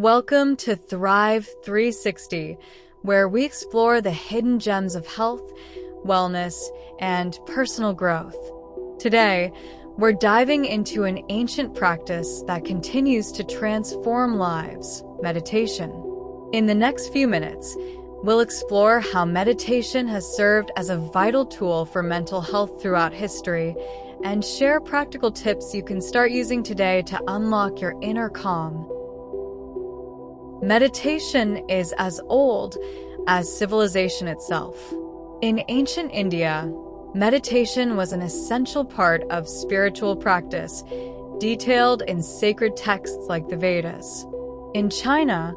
Welcome to Thrive 360, where we explore the hidden gems of health, wellness, and personal growth. Today, we're diving into an ancient practice that continues to transform lives: meditation. In the next few minutes, we'll explore how meditation has served as a vital tool for mental health throughout history and share practical tips you can start using today to unlock your inner calm. Meditation is as old as civilization itself. In ancient India, meditation was an essential part of spiritual practice, detailed in sacred texts like the Vedas. In China,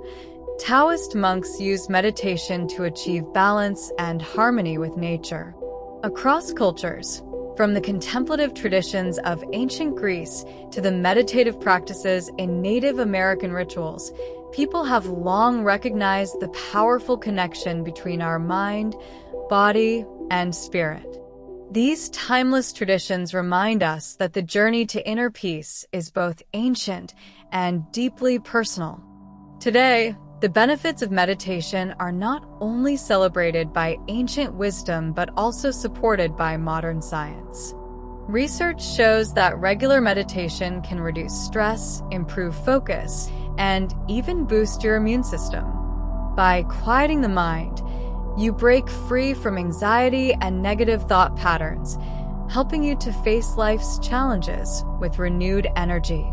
Taoist monks used meditation to achieve balance and harmony with nature. Across cultures, from the contemplative traditions of ancient Greece to the meditative practices in Native American rituals, people have long recognized the powerful connection between our mind, body, and spirit. These timeless traditions remind us that the journey to inner peace is both ancient and deeply personal. Today, the benefits of meditation are not only celebrated by ancient wisdom but also supported by modern science. Research shows that regular meditation can reduce stress, improve focus, and even boost your immune system. By quieting the mind, you break free from anxiety and negative thought patterns, helping you to face life's challenges with renewed energy.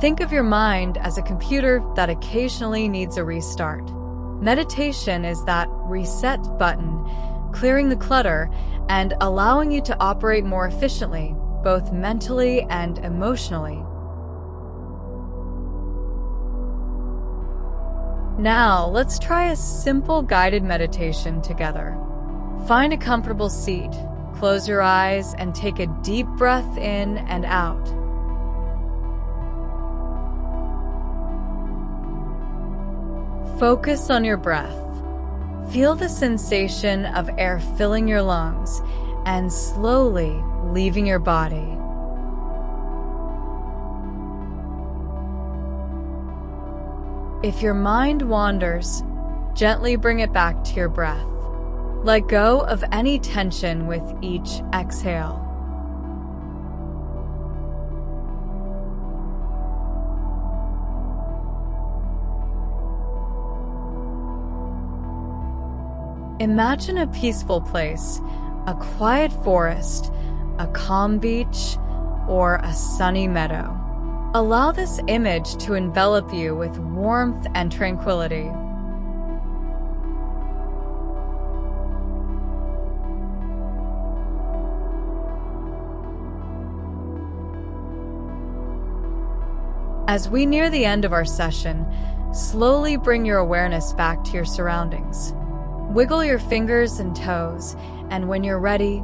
Think of your mind as a computer that occasionally needs a restart. Meditation is that reset button, clearing the clutter and allowing you to operate more efficiently, both mentally and emotionally. Now, let's try a simple guided meditation together. Find a comfortable seat, close your eyes, and take a deep breath in and out. Focus on your breath. Feel the sensation of air filling your lungs and slowly leaving your body. If your mind wanders, gently bring it back to your breath. Let go of any tension with each exhale. Imagine a peaceful place, a quiet forest, a calm beach, or a sunny meadow. Allow this image to envelop you with warmth and tranquility. As we near the end of our session, slowly bring your awareness back to your surroundings. Wiggle your fingers and toes, and when you're ready,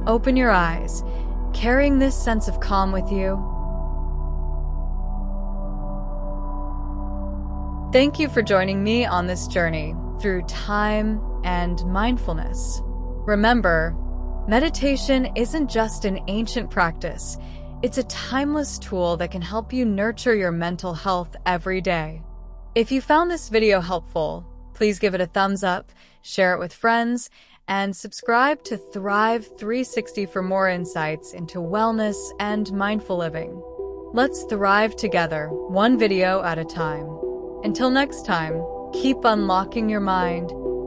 open your eyes, carrying this sense of calm with you. Thank you for joining me on this journey through time and mindfulness. Remember, meditation isn't just an ancient practice, it's a timeless tool that can help you nurture your mental health every day. If you found this video helpful, please give it a thumbs up, share it with friends, and subscribe to Thrive 360 for more insights into wellness and mindful living. Let's thrive together, one video at a time. Until next time, keep unlocking your mind,